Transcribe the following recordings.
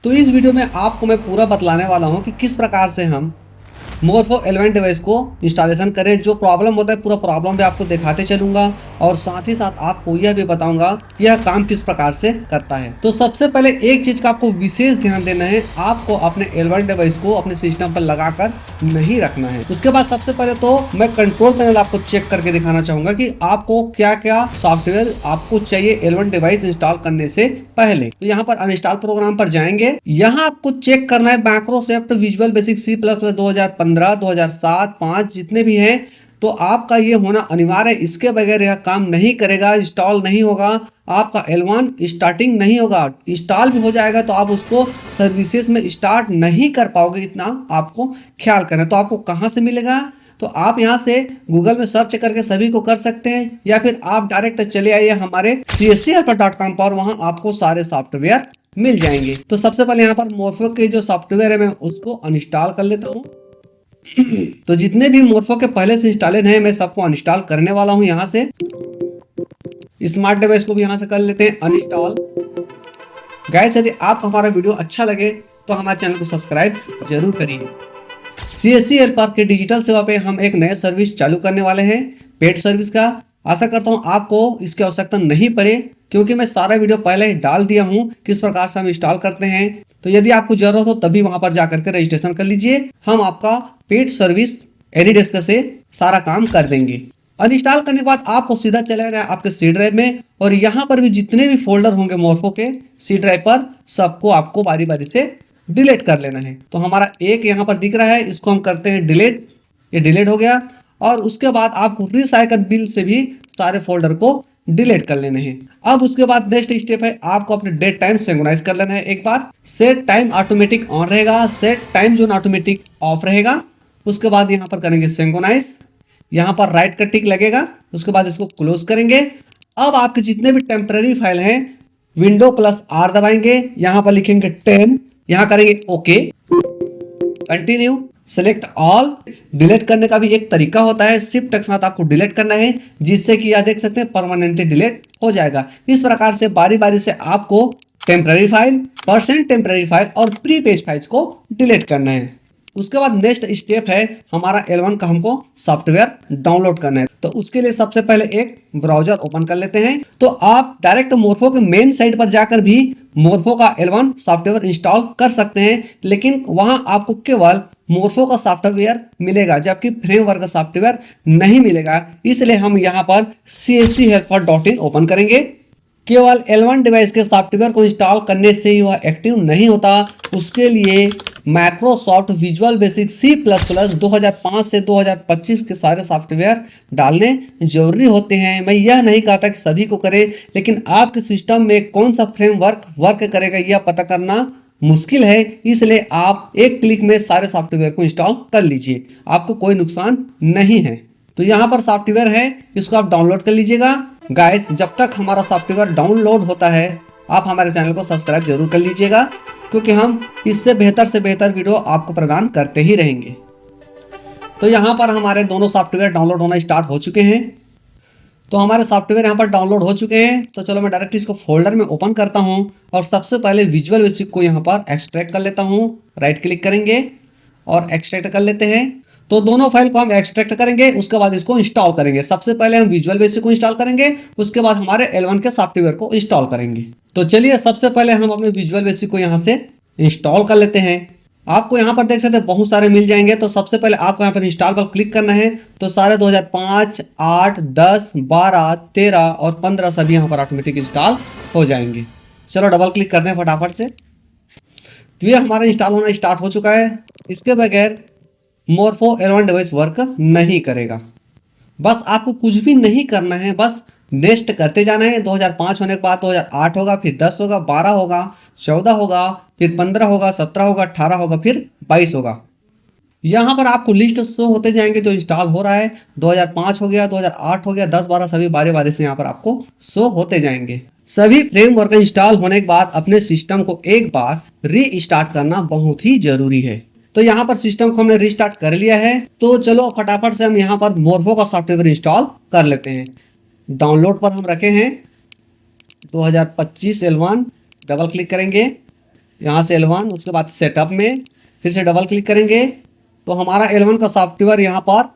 तो इस वीडियो में आपको मैं पूरा बतलाने वाला हूं कि किस प्रकार से हम मोरफो L1 डिवाइस को इंस्टॉलेशन करें। जो प्रॉब्लम होता है पूरा प्रॉब्लम भी आपको दिखाते चलूंगा और साथ ही साथ आपको यह भी बताऊंगा कि यह काम किस प्रकार से करता है। तो सबसे पहले एक चीज का आपको विशेष ध्यान देना है, आपको अपने L1 डिवाइस को अपने सिस्टम पर लगाकर नहीं रखना है। उसके बाद सबसे पहले तो मैं कंट्रोल पैनल आपको चेक करके दिखाना चाहूंगा कि आपको क्या क्या सॉफ्टवेयर आपको चाहिए L1 डिवाइस इंस्टॉल करने से पहले। तो यहाँ पर अनइंस्टॉल प्रोग्राम पर जाएंगे। यहाँ आपको चेक करना है माइक्रोसॉफ्ट विजुअल बेसिक C++ 2015, 2007, 5 जितने भी हैं, तो आपका ये होना अनिवार्य है। इसके बगैर यह काम नहीं करेगा, इंस्टॉल नहीं होगा, आपका L1 स्टार्टिंग नहीं होगा। इंस्टॉल भी हो जाएगा तो आप उसको सर्विसेज में स्टार्ट नहीं कर पाओगे, इतना आपको ख्याल करना है। तो आपको कहाँ से मिलेगा? तो आप यहाँ से गूगल में सर्च करके सभी को कर सकते हैं, या फिर आप डायरेक्ट चले आइए हमारे cschelper.com पर, वहाँ आपको सारे सॉफ्टवेयर मिल जाएंगे। तो सबसे पहले यहाँ पर मोरफो के जो सॉफ्टवेयर है मैं उसको अनइंस्टॉल कर लेता हूँ। तो जितने भी मोरफो के पहले से इंस्टॉलेड हैं मैं सबको अनइंस्टॉल करने वाला हूँ। यहाँ से स्मार्ट डिवाइस को भी यहाँ से कर लेते हैं अनइंस्टॉल। गाइस, यदि आपको हमारा वीडियो अच्छा लगे तो हमारे चैनल को सब्सक्राइब जरूर करिए। CSC हेल्पर के डिजिटल सेवा पे हम एक नया सर्विस चालू करने वाले हैं, पेड सर्विस का। आशा करता हूं आपको इसकी आवश्यकता नहीं पड़े, क्योंकि मैं सारा वीडियो पहले ही डाल दिया हूं किस प्रकार से हम इंस्टॉल करते हैं। तो यदि आपको जरूरत हो तभी वहां पर जाकर के रजिस्ट्रेशन कर लीजिए, हम आपका पेड सर्विस एनी डेस्क से सारा काम कर देंगे। अनइंस्टॉल करने के बाद आपको सीधा चले जाना है आपके सी ड्राइव में, और यहाँ पर भी जितने भी फोल्डर होंगे मोरफो के सी ड्राइव पर, सबको आपको बारी बारी से डिलीट कर लेना है। तो हमारा एक यहाँ पर दिख रहा है, इसको हम करते हैं डिलीट। ये डिलीट हो गया। और उसके बाद आपको रिसाइकल बिल से भी सारे फोल्डर को डिलीट कर लेने हैं। अब उसके बाद नेक्स्ट स्टेप है, आपको अपने डेट टाइम सिंक्रोनाइज कर लेना है। एक बार सेट टाइम ऑटोमेटिक ऑन रहेगा, set time zone automatic of रहेगा। उसके बाद यहाँ पर करेंगे सिंक्रोनाइज, यहाँ पर राइट का टिक लगेगा। उसके बाद इसको क्लोज करेंगे। अब आपके जितने भी टेम्पररी फाइल हैं Windows+R दबाएंगे, यहाँ पर लिखेंगे 10, यहाँ करेंगे okay, continue, select all. Delete करने का भी एक तरीका होता है, शिफ्ट के साथ आपको डिलीट करना है, जिससे कि आप देख सकते हैं परमानेंटली डिलीट हो जाएगा। इस प्रकार से बारी बारी से आपको temporary file, percent temporary file और प्री पेज फाइल्स को डिलीट करना है। उसके बाद नेक्स्ट स्टेप है हमारा L1 का हमको सॉफ्टवेयर डाउनलोड करना है। तो उसके लिए सबसे पहले एक ब्राउजर ओपन कर लेते हैं। तो आप डायरेक्ट मोरफो के मेन साइट पर जाकर भी मोरफो का L1 सॉफ्टवेयर इंस्टॉल कर सकते हैं, लेकिन वहां आपको केवल मोरफो का सॉफ्टवेयर मिलेगा, जबकि फ्रेमवर्क का सॉफ्टवेयर नहीं मिलेगा। इसलिए हम यहाँ पर cschelper.in ओपन करेंगे। केवल L1 डिवाइस के सॉफ्टवेयर को इंस्टॉल करने से ही वह एक्टिव नहीं होता, उसके लिए माइक्रोसॉफ्ट विजुअल बेसिक C++ 2005 से 2025 के सारे सॉफ्टवेयर डालने जरूरी होते हैं। मैं यह नहीं कहता कि सभी को करें, लेकिन आपके सिस्टम में कौन सा फ्रेमवर्क वर्क करेगा यह पता करना मुश्किल है। इसलिए आप एक क्लिक में सारे सॉफ्टवेयर को इंस्टॉल कर लीजिए, आपको कोई नुकसान नहीं है। तो यहाँ पर सॉफ्टवेयर है, इसको आप डाउनलोड कर लीजिएगा। गाइस, जब तक हमारा सॉफ्टवेयर डाउनलोड होता है आप हमारे चैनल को सब्सक्राइब जरूर कर लीजिएगा, क्योंकि हम इससे बेहतर वीडियो आपको प्रदान करते ही रहेंगे। तो यहाँ पर हमारे दोनों सॉफ्टवेयर डाउनलोड होना स्टार्ट हो चुके हैं। तो हमारे सॉफ्टवेयर यहाँ पर डाउनलोड हो चुके हैं। तो चलो मैं डायरेक्ट इसको फोल्डर में ओपन करता हूँ और सबसे पहले विजुअल बेसिक को यहाँ पर एक्सट्रैक्ट कर लेता हूँ। राइट क्लिक करेंगे और एक्सट्रैक्ट कर लेते हैं। तो दोनों फाइल को हम एक्सट्रैक्ट करेंगे, उसके बाद इसको इंस्टॉल करेंगे। सबसे पहले हम विजुअल बेसिक को इंस्टॉल करेंगे, उसके बाद हमारे L1 के सॉफ्टवेयर को इंस्टॉल करेंगे। तो चलिए सबसे पहले हम अपने विजुअल बेसिक को यहाँ से इंस्टॉल कर लेते हैं। आपको यहाँ पर देख सकते हैं बहुत सारे मिल जाएंगे। तो सबसे पहले आपको यहाँ पर इंस्टॉल पर क्लिक करना है। तो सारे 2005, 8, 10, 12, 13 और 15 सभी यहाँ पर ऑटोमेटिक इंस्टॉल हो जाएंगे। चलो डबल क्लिक करते हैं फटाफट से। तो ये हमारा इंस्टॉल होना स्टार्ट हो चुका है। इसके बगैर मोरफो L1 डिवाइस वर्क नहीं करेगा। बस आपको कुछ भी नहीं करना है, बस नेक्स्ट करते जाना है। 2005 होने के बाद 2008 होगा, फिर 10 होगा, 12 होगा, 14 होगा, फिर 15 होगा, 17 होगा, 18 होगा, फिर 22 होगा। यहाँ पर आपको लिस्ट शो होते जाएंगे जो इंस्टॉल हो रहा है। 2005 हो गया, 2008 हो गया, 10, 12 सभी बारी बारी से यहाँ पर आपको शो होते जाएंगे। सभी फ्रेमवर्क इंस्टॉल होने के बाद अपने सिस्टम को एक बार रीस्टार्ट करना बहुत ही जरूरी है। तो यहाँ पर सिस्टम को हमने रिस्टार्ट कर लिया है। तो चलो फटाफट से हम यहाँ पर मोरफो का सॉफ्टवेयर इंस्टॉल कर लेते हैं। डाउनलोड पर हम रखे हैं 2025 L1, डबल क्लिक करेंगे, यहाँ से L1, उसके बाद सेटअप में फिर से डबल क्लिक करेंगे तो हमारा L1 का सॉफ्टवेयर यहाँ पर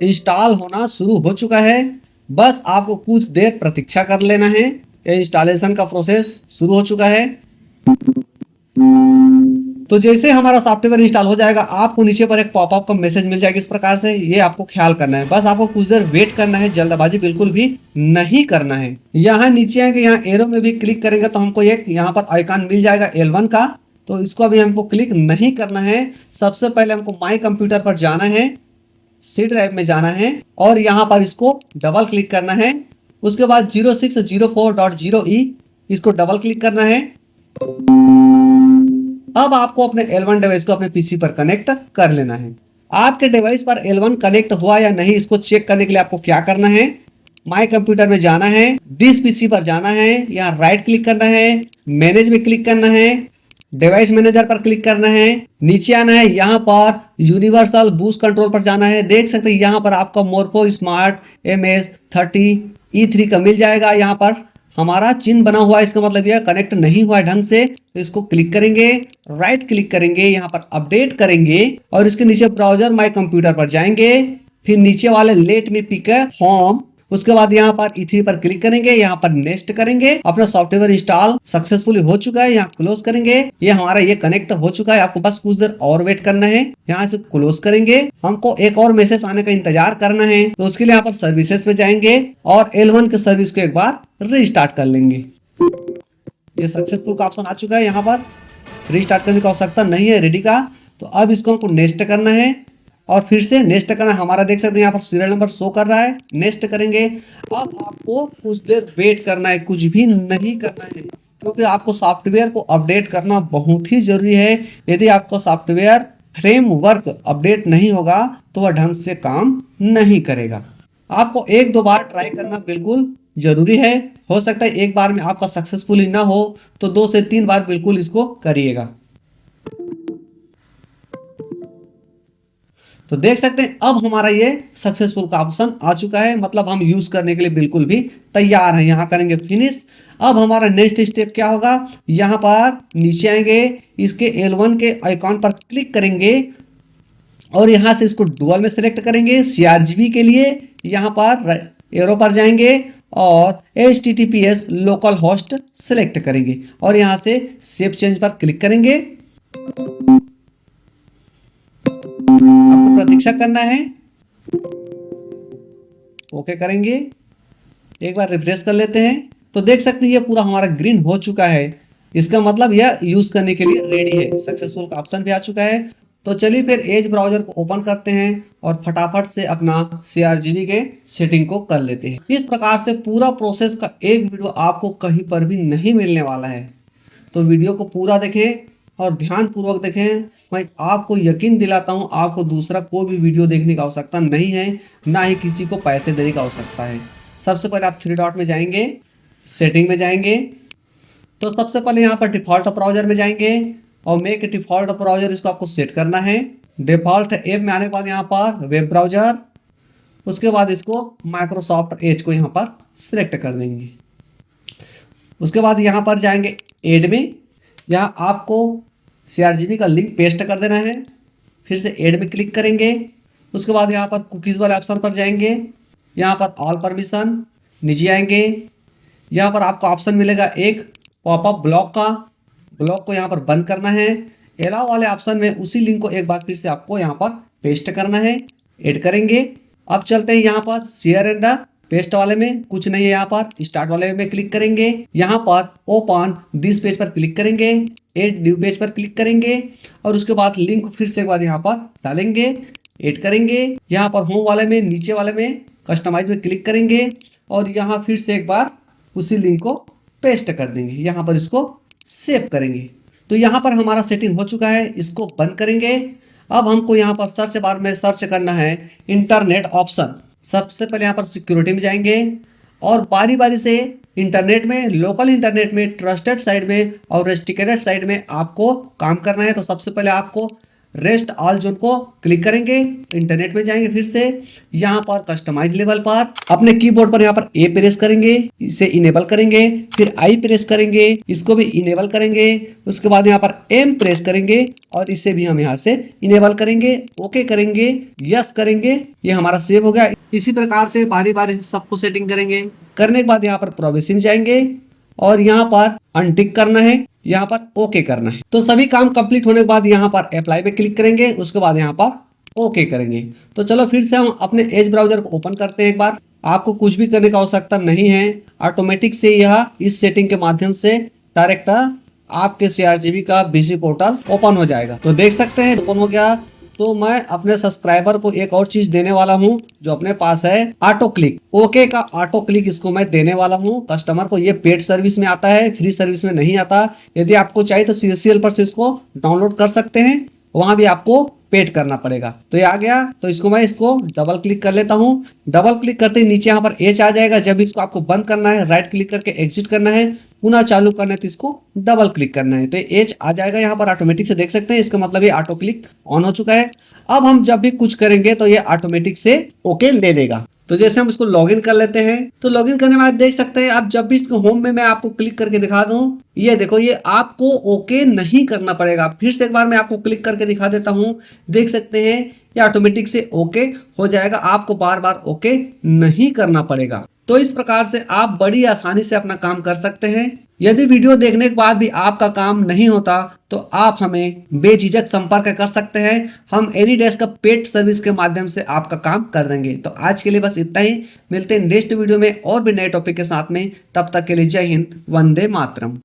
इंस्टॉल होना शुरू हो चुका है। बस आपको कुछ देर प्रतीक्षा कर लेना है। ये इंस्टॉलेशन का प्रोसेस शुरू हो चुका है। तो जैसे हमारा सॉफ्टवेयर इंस्टॉल हो जाएगा आपको नीचे पर एक पॉपअप का मैसेज मिल जाएगा इस प्रकार से। ये आपको ख्याल करना है, बस आपको कुछ देर वेट करना है, जल्दबाजी बिल्कुल भी नहीं करना है। यहाँ नीचे आएंगे, यहाँ एरो में भी क्लिक करेंगे तो हमको एक यहाँ पर आइकन मिल जाएगा L1 का, तो इसको अभी हमको क्लिक नहीं करना है। सबसे पहले हमको माई कंप्यूटर पर जाना है, सी ड्राइव में जाना है और यहाँ पर इसको डबल क्लिक करना है। उसके बाद 0604.0e इसको डबल क्लिक करना है। अब आपको अपने L1 डिवाइस को अपने पीसी पर कनेक्ट कर लेना है। आपके डिवाइस पर L1 कनेक्ट हुआ या नहीं इसको चेक करने के लिए आपको क्या करना है, माई कंप्यूटर में जाना है, दिस पीसी पर जाना है, यहाँ राइट क्लिक करना है, मैनेज में क्लिक करना है, डिवाइस मैनेजर पर क्लिक करना है, नीचे आना है, यहाँ पर यूनिवर्सल बूस्ट कंट्रोल पर जाना है। देख सकते हैं यहाँ पर आपका मोरफो स्मार्ट MS30E3 का मिल जाएगा। यहाँ पर हमारा चिन्ह बना हुआ है, इसका मतलब यह कनेक्ट नहीं हुआ है ढंग से, तो इसको क्लिक करेंगे, राइट क्लिक करेंगे, यहाँ पर अपडेट करेंगे और इसके नीचे ब्राउजर माई कंप्यूटर पर जाएंगे, फिर नीचे वाले लेट मी पिक होम, उसके बाद यहाँ पर E3 पर क्लिक करेंगे, यहाँ पर नेक्स्ट करेंगे। अपना सॉफ्टवेयर इंस्टॉल सक्सेसफुली हो चुका है, यहाँ क्लोज करेंगे। ये हमारा ये कनेक्ट हो चुका है, आपको बस कुछ देर और वेट करना है। यहाँ से क्लोज करेंगे, हमको एक और मैसेज आने का इंतजार करना है, तो उसके लिए यहाँ पर सर्विसेज में जाएंगे और L1 के सर्विस को एक बार रीस्टार्ट कर लेंगे। ये सक्सेसफुल का ऑप्शन आ चुका है, यहाँ पर रीस्टार्ट करने की आवश्यकता नहीं है रेडी का। तो अब इसको हमको नेक्स्ट करना है और फिर से नेक्स्ट करना। हमारा देख सकते हैं यहाँ पर सीरियल नंबर शो कर रहा है, नेक्स्ट करेंगे। अब आपको कुछ देर वेट करना है, कुछ भी नहीं करना है, क्योंकि आपको सॉफ्टवेयर को अपडेट करना बहुत ही जरूरी है। यदि आपका सॉफ्टवेयर फ्रेमवर्क अपडेट नहीं होगा तो वह ढंग से काम नहीं करेगा। आपको एक दो बार ट्राई करना बिल्कुल जरूरी है। हो सकता है एक बार में आपका सक्सेसफुली ना हो तो 2 से 3 बार बिल्कुल इसको करिएगा। तो देख सकते हैं अब हमारा ये सक्सेसफुल का ऑप्शन आ चुका है, मतलब हम यूज करने के लिए बिल्कुल भी तैयार हैं। यहाँ करेंगे फिनिश। अब हमारा नेक्स्ट स्टेप क्या होगा, यहाँ पर नीचे आएंगे, इसके L1 के आइकॉन पर क्लिक करेंगे और यहाँ से इसको डुअल में सिलेक्ट करेंगे। CRGB के लिए यहाँ पर एरो पर जाएंगे और HTTPS लोकल होस्ट सिलेक्ट करेंगे और यहाँ से सेव चेंज पर क्लिक करेंगे। आपको प्रतीक्षा करना है, ओके करेंगे। एक बार रिफ्रेश कर लेते हैं तो देख सकते हैं ये पूरा हमारा ग्रीन हो चुका है। इसका मतलब यह यूज करने के लिए रेडी है। सक्सेसफुल का ऑप्शन भी आ चुका है। तो चलिए फिर एज ब्राउजर को ओपन करते हैं और फटाफट से अपना CRGB के सेटिंग को कर लेते हैं। इस प्रकार से पूरा प्रोसेस का एक वीडियो आपको कहीं पर भी नहीं मिलने वाला है। तो वीडियो को पूरा देखें और ध्यान पूर्वक देखें। मैं आपको यकीन दिलाता हूं आपको दूसरा कोई भी वीडियो देखने की आवश्यकता नहीं है, ना ही किसी को पैसे देने की आवश्यकता है। सबसे पहले आप 3 डॉट में जाएंगे, सेटिंग में जाएंगे, तो सबसे पहले यहाँ पर डिफॉल्ट ब्राउजर में जाएंगे और मेक डिफॉल्ट ब्राउजर इसको आपको सेट करना है। डिफॉल्ट ऐप में आने के बाद यहाँ पर वेब ब्राउजर, उसके बाद इसको माइक्रोसॉफ्ट एज को यहाँ पर सिलेक्ट कर देंगे। उसके बाद यहाँ पर जाएंगे एड में, यहाँ आपको CRGB का लिंक पेस्ट कर देना है। फिर से एड में क्लिक करेंगे। उसके बाद यहाँ पर कुकीज़ वाले ऑप्शन पर जाएंगे, यहाँ पर ऑल परमिशन, नीचे आएंगे, यहाँ पर आपको ऑप्शन मिलेगा एक पॉपअप ब्लॉक का। ब्लॉक को यहाँ पर बंद करना है। अलाउ वाले ऑप्शन में उसी लिंक को एक बार फिर से आपको यहाँ पर पेस्ट करना है, ऐड करेंगे। अब चलते हैं यहाँ पर शेयर एंड पेस्ट वाले में, कुछ नहीं है, यहाँ पर स्टार्ट वाले में क्लिक करेंगे, यहाँ पर ओपन दिस पेज पर क्लिक करेंगे, ऐड न्यू पेज पर क्लिक करेंगे और उसके बाद लिंक फिर से एक बार यहाँ पर डालेंगे, ऐड करेंगे। यहाँ पर होम वाले में नीचे वाले में कस्टमाइज में क्लिक करेंगे और यहाँ फिर से एक बार उसी लिंक को पेस्ट कर देंगे, यहाँ पर इसको सेव करेंगे। तो यहाँ पर हमारा सेटिंग हो चुका है, इसको बंद करेंगे। अब हमको यहाँ पर सर्च बार में सर्च करना है इंटरनेट ऑप्शन। सबसे पहले यहाँ पर सिक्योरिटी में जाएंगे और बारी बारी से इंटरनेट में, लोकल इंटरनेट में, ट्रस्टेड साइट में और रेस्ट्रिक्टेड साइट में आपको काम करना है। तो सबसे पहले आपको रेस्ट ऑल जोन को क्लिक करेंगे, इंटरनेट में जाएंगे, फिर से यहाँ पर कस्टमाइज लेवल पर अपने कीबोर्ड पर यहाँ पर ए प्रेस करेंगे, इसे इनेबल करेंगे, फिर आई प्रेस करेंगे, इसको भी इनेबल करेंगे, उसके बाद यहाँ पर एम प्रेस करेंगे और इसे भी हम यहाँ से इनेबल करेंगे, ओके करेंगे, यस करेंगे, ये हमारा सेव हो गया। इसी प्रकार से बारी बारी से सबको सेटिंग करेंगे। करने के बाद यहाँ पर प्रोविजन जाएंगे और यहाँ पर अनटिक करना है, यहाँ पर ओके करना है। तो सभी काम कंप्लीट होने के बाद यहाँ पर अप्लाई पे क्लिक करेंगे, उसके बाद यहाँ पर ओके करेंगे। तो चलो फिर से हम अपने एज ब्राउजर को ओपन करते हैं एक बार। आपको कुछ भी करने की आवश्यकता नहीं है, ऑटोमेटिक से यह इस सेटिंग के माध्यम से डायरेक्ट आपके CRGB का BC पोर्टल ओपन हो जाएगा। तो देख सकते हैं ओपन हो गया। तो मैं अपने सब्सक्राइबर को एक और चीज देने वाला हूं जो अपने पास है, ऑटो क्लिक। ओके का ऑटो क्लिक इसको मैं देने वाला हूं कस्टमर को। ये पेड सर्विस में आता है, फ्री सर्विस में नहीं आता। यदि आपको चाहिए तो CCL पर से इसको डाउनलोड कर सकते हैं, वहां भी आपको पेड करना पड़ेगा। तो ये आ गया, तो इसको डबल क्लिक कर लेता हूं। डबल क्लिक करते ही नीचे यहाँ पर एच आ जाएगा। जब इसको आपको बंद करना है, राइट क्लिक करके एग्जिट करना है, पुनः चालू करना है तो इसको डबल क्लिक करना है, तो एच आ जाएगा यहाँ पर ऑटोमेटिक से। देख सकते हैं इसका मतलब ये ऑटो क्लिक ऑन हो चुका है। अब हम जब भी कुछ करेंगे तो ये ऑटोमेटिक से ओके ले लेगा। तो जैसे हम इसको लॉगिन कर लेते हैं, तो लॉगिन करने के बाद देख सकते हैं आप जब भी इसको होम में मैं आपको क्लिक करके दिखा दूं, ये देखो ये आपको ओके नहीं करना पड़ेगा। फिर से एक बार मैं आपको क्लिक करके दिखा देता हूं, देख सकते हैं ये ऑटोमेटिक से ओके हो जाएगा, आपको बार बार ओके नहीं करना पड़ेगा। तो इस प्रकार से आप बड़ी आसानी से अपना काम कर सकते हैं। यदि वीडियो देखने के बाद भी आपका काम नहीं होता तो आप हमें बेझिझक संपर्क कर सकते हैं। हम एनीडेस्क का पेड सर्विस के माध्यम से आपका काम कर देंगे। तो आज के लिए बस इतना ही, मिलते हैं नेक्स्ट वीडियो में और भी नए टॉपिक के साथ में। तब तक के लिए जय हिंद, वंदे मातरम।